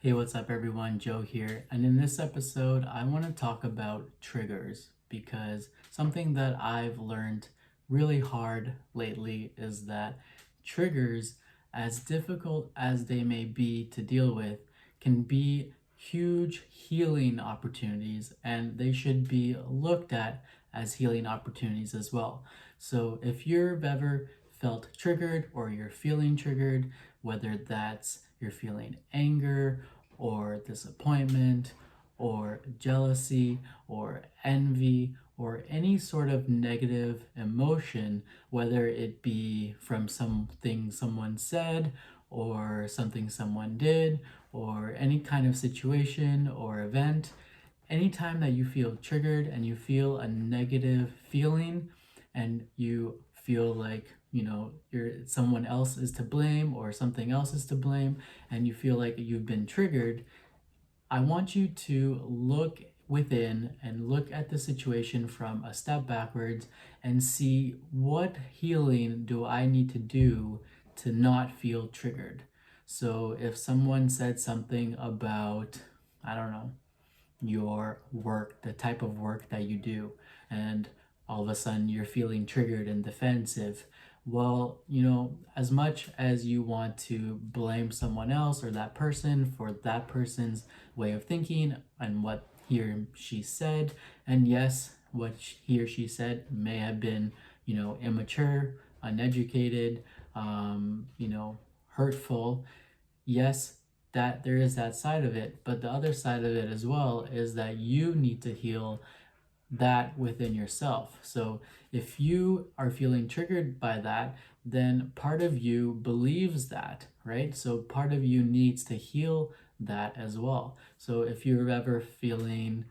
Hey, what's up, everyone? Joe here. And in this episode, I want to talk about triggers because something that I've learned really hard lately is that triggers, as difficult as they may be to deal with, can be huge healing opportunities and they should be looked at as healing opportunities as well. So if you've ever felt triggered or you're feeling triggered, whether that's you're feeling anger or disappointment or jealousy or envy or any sort of negative emotion, whether it be from something someone said or something someone did or any kind of situation or event, anytime that you feel triggered and you feel a negative feeling and you feel like you're someone else is to blame or something else is to blame and you feel like you've been triggered, I want you to look within and look at the situation from a step backwards and see what healing do I need to do to not feel triggered. So if someone said something about, I don't know, your work, the type of work that you do, and all of a sudden you're feeling triggered and defensive. Well, as much as you want to blame someone else or that person for that person's way of thinking and what he or she said, and yes, what he or she said may have been, immature, uneducated, hurtful. Yes, that there is that side of it, but the other side of it as well is that you need to heal that within yourself. So if you are feeling triggered by that, then part of you believes that, right? So part of you needs to heal that as well. So if you're ever feeling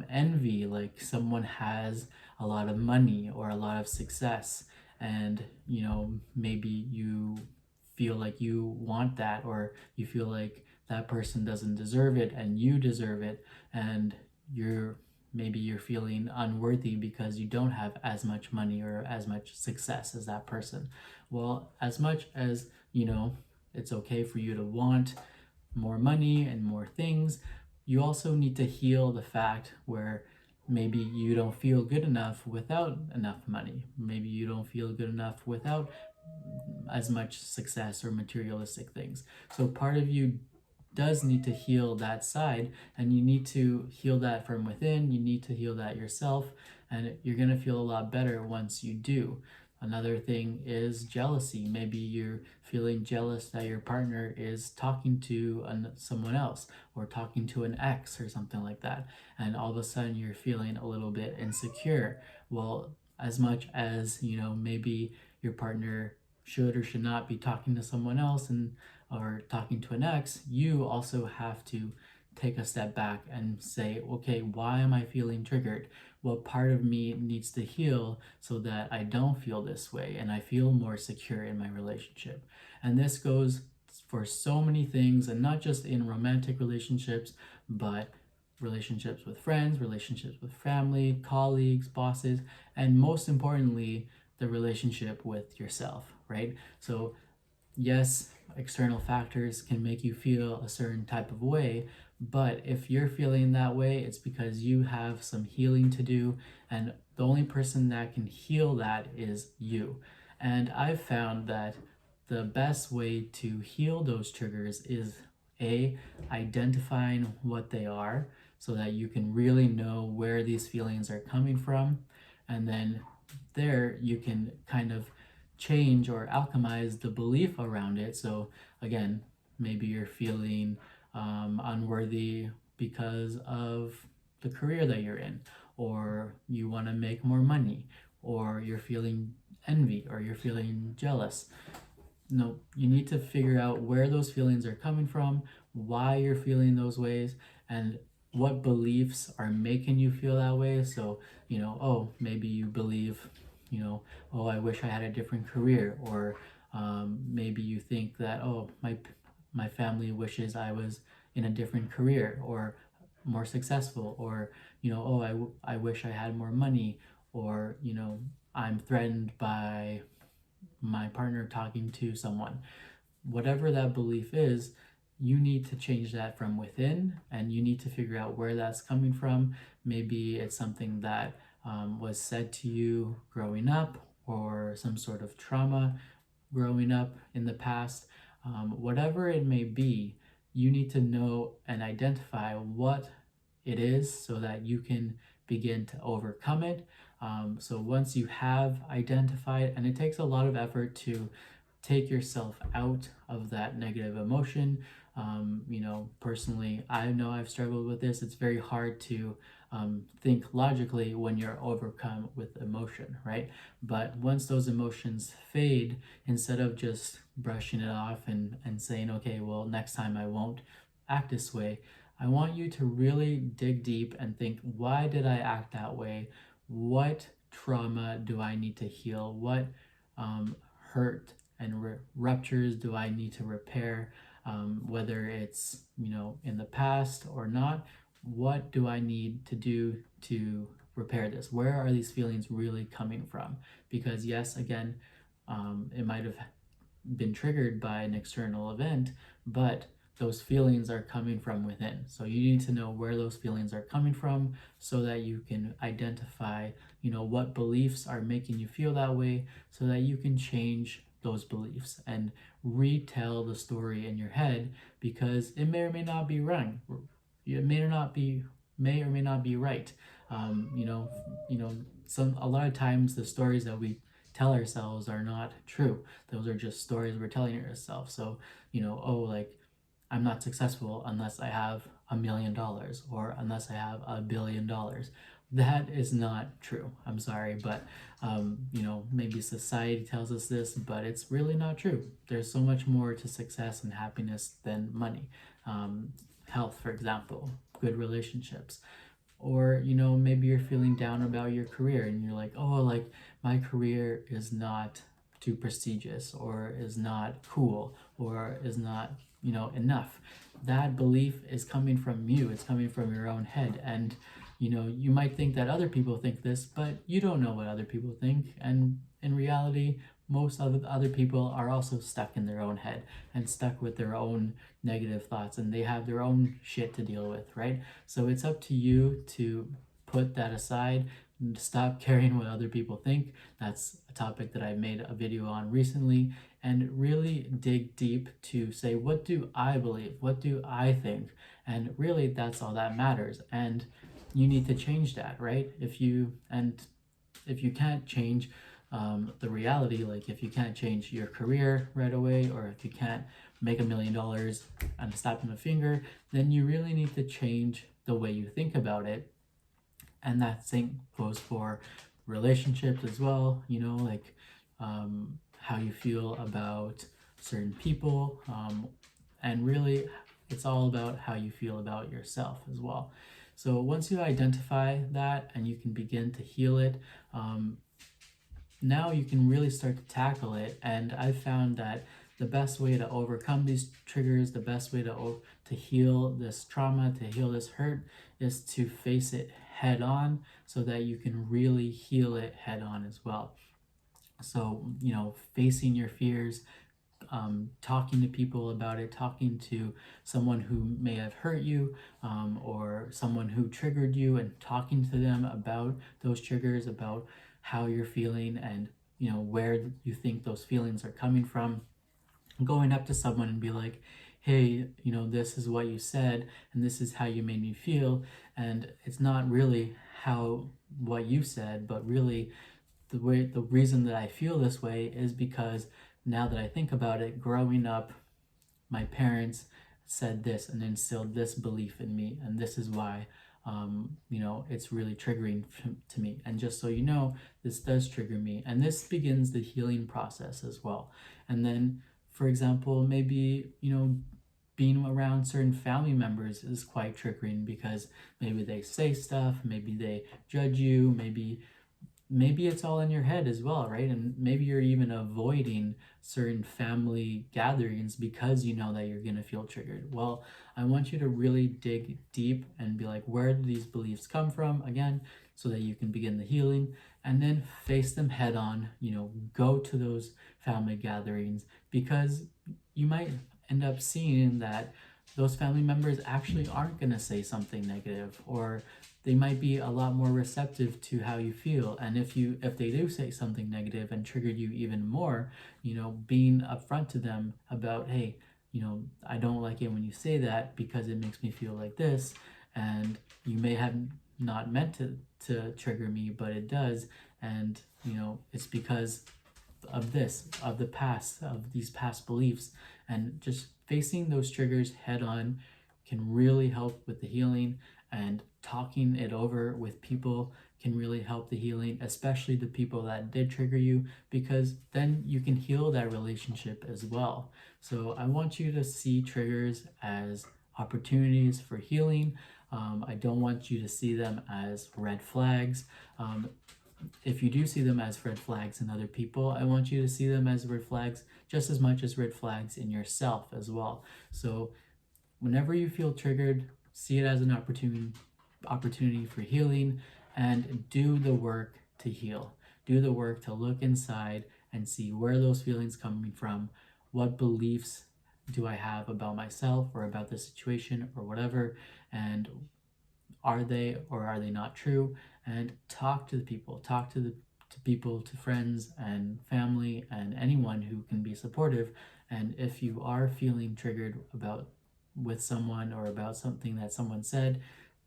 envy, like someone has a lot of money or a lot of success, and maybe you feel like you want that, or you feel like that person doesn't deserve it and you deserve it, and you're feeling unworthy because you don't have as much money or as much success as that person. Well, as much as it's okay for you to want more money and more things, you also need to heal the fact where maybe you don't feel good enough without enough money. Maybe you don't feel good enough without as much success or materialistic things. So part of you does need to heal that side, and you need to heal that from within. You need to heal that yourself, and you're going to feel a lot better once you do. Another thing is jealousy. Maybe you're feeling jealous that your partner is talking to someone else or talking to an ex or something like that, and all of a sudden you're feeling a little bit insecure. Well, as much as maybe your partner should or should not be talking to someone else and or talking to an ex, you also have to take a step back and say, okay, why am I feeling triggered? What part of me needs to heal so that I don't feel this way and I feel more secure in my relationship? And this goes for so many things, and not just in romantic relationships, but relationships with friends, relationships with family, colleagues, bosses, and most importantly, the relationship with yourself, right? So yes, external factors can make you feel a certain type of way, but if you're feeling that way, it's because you have some healing to do, and the only person that can heal that is you. And I've found that the best way to heal those triggers is A, identifying what they are so that you can really know where these feelings are coming from, and then there you can kind of change or alchemize the belief around it. So again, maybe you're feeling unworthy because of the career that you're in, or you want to make more money, or you're feeling envy, or you're feeling jealous. No, you need to figure out where those feelings are coming from, why you're feeling those ways, and what beliefs are making you feel that way. So, oh, maybe you believe, oh, I wish I had a different career, or maybe you think that, oh, my family wishes I was in a different career or more successful, or oh, I wish I had more money, or I'm threatened by my partner talking to someone. Whatever that belief is, you need to change that from within, and you need to figure out where that's coming from. Maybe it's something that was said to you growing up, or some sort of trauma growing up in the past. Whatever it may be, you need to know and identify what it is so that you can begin to overcome it. So once you have identified, and it takes a lot of effort to take yourself out of that negative emotion. Personally, I know I've struggled with this. It's very hard to think logically when you're overcome with emotion, right? But once those emotions fade, instead of just brushing it off and saying, okay, well, next time I won't act this way, I want you to really dig deep and think, why did I act that way? What trauma do I need to heal? What hurt and ruptures do I need to repair? Whether it's, in the past or not, what do I need to do to repair this? Where are these feelings really coming from? Because yes, again, it might have been triggered by an external event, but those feelings are coming from within. So you need to know where those feelings are coming from so that you can identify, what beliefs are making you feel that way, so that you can change those beliefs and retell the story in your head, because it may or may not be wrong. It may or may not be right. A lot of times the stories that we tell ourselves are not true. Those are just stories we're telling ourselves. So, like, I'm not successful unless I have $1 million, or unless I have $1 billion. That is not true. I'm sorry, but maybe society tells us this, but it's really not true. There's so much more to success and happiness than money. Health, for example, good relationships. Or maybe you're feeling down about your career and you're like, oh, like, my career is not too prestigious, or is not cool, or is not enough. That belief is coming from you. It's coming from your own head. And you might think that other people think this, but you don't know what other people think. And in reality, most other people are also stuck in their own head and stuck with their own negative thoughts, and they have their own shit to deal with, right? So it's up to you to put that aside and stop caring what other people think. That's a topic that I made a video on recently, and really dig deep to say, what do I believe? What do I think? And really, that's all that matters. And you need to change that, right? If you can't change the reality, like if you can't change your career right away, or if you can't make $1 million and a snap of a finger, then you really need to change the way you think about it. And that same goes for relationships as well, like how you feel about certain people, and really it's all about how you feel about yourself as well. So once you identify that and you can begin to heal it, now you can really start to tackle it. And I've found that the best way to overcome these triggers, the best way to heal this trauma, to heal this hurt, is to face it head on, so that you can really heal it head on as well. So, facing your fears, talking to people about it, talking to someone who may have hurt you, or someone who triggered you, and talking to them about those triggers, about how you're feeling, and where you think those feelings are coming from. Going up to someone and be like, hey, this is what you said, and this is how you made me feel, and it's not really what you said, but really the reason that I feel this way is because now that I think about it, growing up, my parents said this and instilled this belief in me, and this is why it's really triggering to me. And just so you know, this does trigger me, and this begins the healing process as well. And then, for example, maybe being around certain family members is quite triggering, because maybe they say stuff, maybe they judge you, maybe it's all in your head as well, right? And maybe you're even avoiding certain family gatherings because you know that you're going to feel triggered. Well, I want you to really dig deep and be like, where do these beliefs come from, again, so that you can begin the healing, and then face them head on. Go to those family gatherings, because you might end up seeing that those family members actually aren't going to say something negative, or they might be a lot more receptive to how you feel. And if they do say something negative and trigger you even more, being upfront to them about, hey, I don't like it when you say that because it makes me feel like this, and you may have not meant to trigger me, but it does, and it's because of this, of the past, of these past beliefs. And just facing those triggers head on can really help with the healing, and talking it over with people can really help the healing, especially the people that did trigger you, because then you can heal that relationship as well. So I want you to see triggers as opportunities for healing. I don't want you to see them as red flags. If you do see them as red flags in other people, I want you to see them as red flags just as much as red flags in yourself as well. So whenever you feel triggered, see it as an opportunity for healing, and do the work to heal. Do the work to look inside and see where those feelings coming from. What beliefs do I have about myself or about the situation or whatever, and are they or are they not true? And talk to the people, to friends and family and anyone who can be supportive. And if you are feeling triggered with someone or about something that someone said,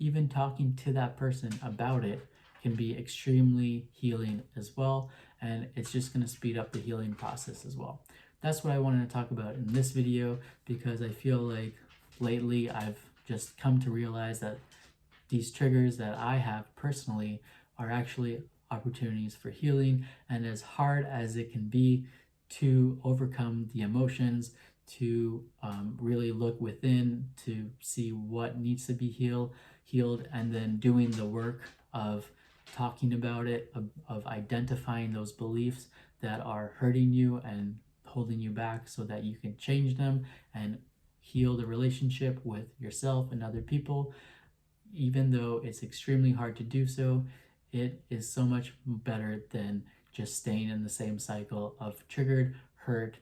even talking to that person about it can be extremely healing as well, and it's just going to speed up the healing process as well. That's what I wanted to talk about in this video, because I feel like lately I've just come to realize that these triggers that I have personally are actually opportunities for healing. And as hard as it can be to overcome the emotions, to really look within to see what needs to be healed, and then doing the work of talking about it, of identifying those beliefs that are hurting you and holding you back so that you can change them and heal the relationship with yourself and other people. Even though it's extremely hard to do so, it is so much better than just staying in the same cycle of triggered, hurt,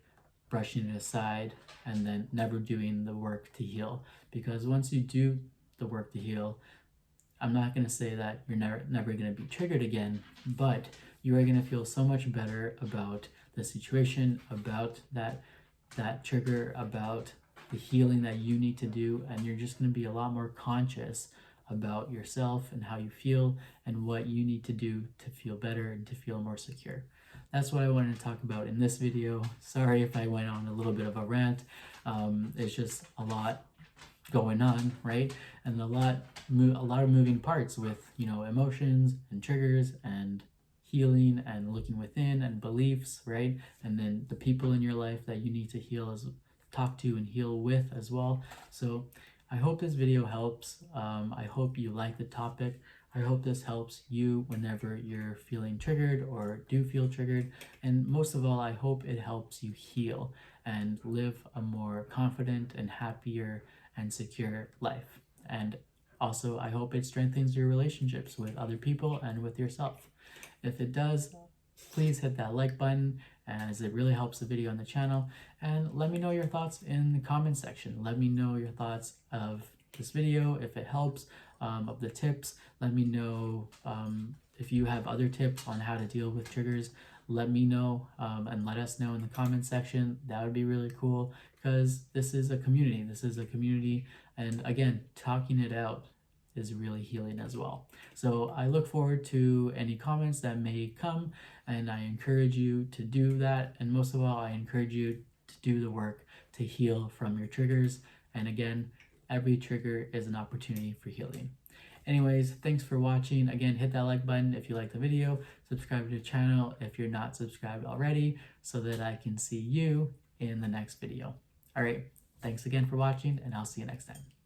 brushing it aside, and then never doing the work to heal. Because once you do the work to heal, I'm not going to say that you're never going to be triggered again, but you are going to feel so much better about the situation, about that trigger, about the healing that you need to do, and you're just going to be a lot more conscious about yourself and how you feel and what you need to do to feel better and to feel more secure. That's what I wanted to talk about in this video. Sorry if I went on a little bit of a rant. It's just a lot going on, right? And a lot of moving parts with emotions and triggers and healing and looking within and beliefs, right? And then the people in your life that you need to talk to and heal with as well. So I hope this video helps. I hope you like the topic. I hope this helps you whenever you're feeling triggered or do feel triggered. And most of all, I hope it helps you heal and live a more confident and happier and secure life. And also, I hope it strengthens your relationships with other people and with yourself. If it does, please hit that like button, as it really helps the video on the channel. And let me know your thoughts in the comment section. Let me know your thoughts of this video, if it helps, of the tips. Let me know if you have other tips on how to deal with triggers. Let me know and let us know in the comment section. That would be really cool, because this is a community. And again, talking it out is really healing as well. So I look forward to any comments that may come, and I encourage you to do that. And most of all, I encourage you to do the work to heal from your triggers. And again, every trigger is an opportunity for healing. Anyways, thanks for watching. Again, hit that like button if you like the video. Subscribe to the channel if you're not subscribed already, so that I can see you in the next video. All right, thanks again for watching, and I'll see you next time.